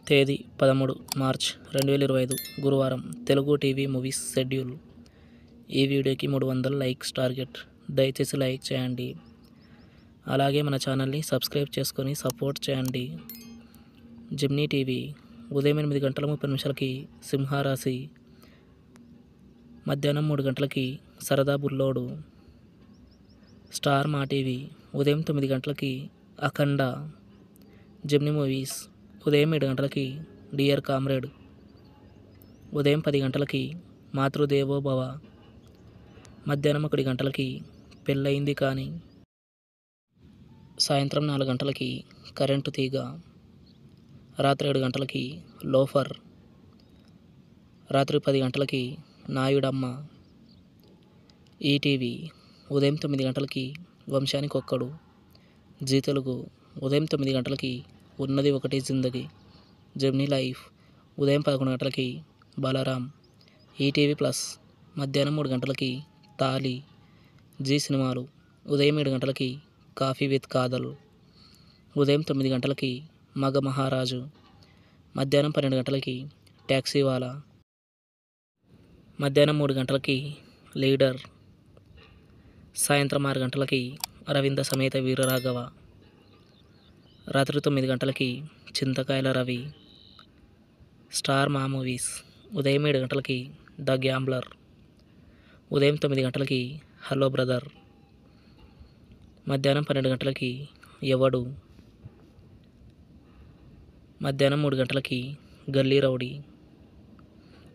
తేదీ 13 మార్చ్ 2025 గురువారం. Telugu TV movies schedule. ఈ వీడియోకి 300 లైక్స్ టార్గెట్. దయచేసి లైక్ చేయండి. అలాగే మన ఛానల్ని సబ్స్క్రైబ్ చేసుకొని సపోర్ట్ చేయండి. జెమినీ టీవీ ఉదయం 8:30 సింహరాశి, మధ్యాహ్నం 3 సరదా బుల్లోడు. స్టార్ మా టీవీ ఉదయం 9 అఖండ. జెమినీ మూవీస్ ఉదయం 7 డియర్ కామ్రేడ్. ఉదయం 10 మాతృదేవో భవ. మధ్యాహ్నం 1 పెళ్ళయింది కానీ. సాయంత్రం 4 కరెంటు తీగ. రాత్రి 7 లోఫర్. రాత్రి 10 నాయుడమ్మ. ఈటీవీ ఉదయం 9 వంశానికొక్కడు. జీ తెలుగు ఉదయం 9 ఉన్నది ఒకటి జిందగీ. జెమినీ లైఫ్ ఉదయం 11 బలరాం. ఈటీవీ ప్లస్ మధ్యాహ్నం 3 తాలి. జీ సినిమాలు ఉదయం 7 కాఫీ విత్ కాదల్. ఉదయం 9 మగ మహారాజు. మధ్యాహ్నం 12 ట్యాక్సీవాలా. మధ్యాహ్నం 3 లీడర్. సాయంత్రం 6 అరవింద సమేత వీరరాఘవ. రాత్రి 9 చింతకాయల రవి. స్టార్ మా మూవీస్ ఉదయం 7 ద గ్యాంబ్లర్. ఉదయం 9 హలో బ్రదర్. మధ్యాహ్నం 12 ఎవడు. మధ్యాహ్నం 3 గల్లీ రౌడీ.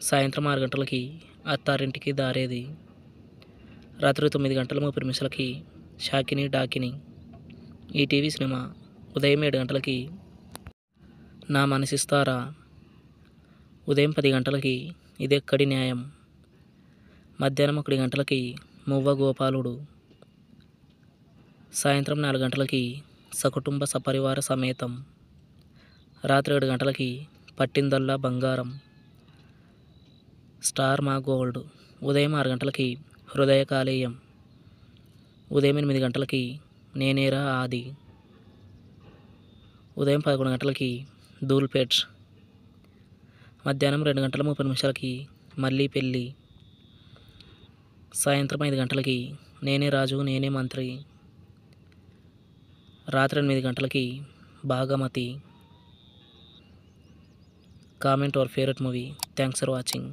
సాయంత్రం 6 అత్తారింటికి దారేది. రాత్రి 9:30 షాకిని డాకిని. ఈటీవీ సినిమా ఉదయం 7 నా మనసిస్తారా. ఉదయం 10 ఇదెక్కడి న్యాయం. మధ్యాహ్నం 1 మువ్వ గోపాలుడు. సాయంత్రం 4 సకుటుంబ సపరివార సమేతం. రాత్రి 7 పట్టిందల్లా బంగారం. స్టార్ మా గోల్డ్ ఉదయం 6 హృదయ కాలేయం. ఉదయం 8 నేనేరా ఆది. ఉదయం 11 ధూల్పేట్. మధ్యాహ్నం 2:30 మళ్ళీ పెళ్ళి. సాయంత్రం 5 నేనే రాజు నేనే మంత్రి. రాత్రి 8 Bhaagamathie. Comment your favourite movie. Thanks for watching.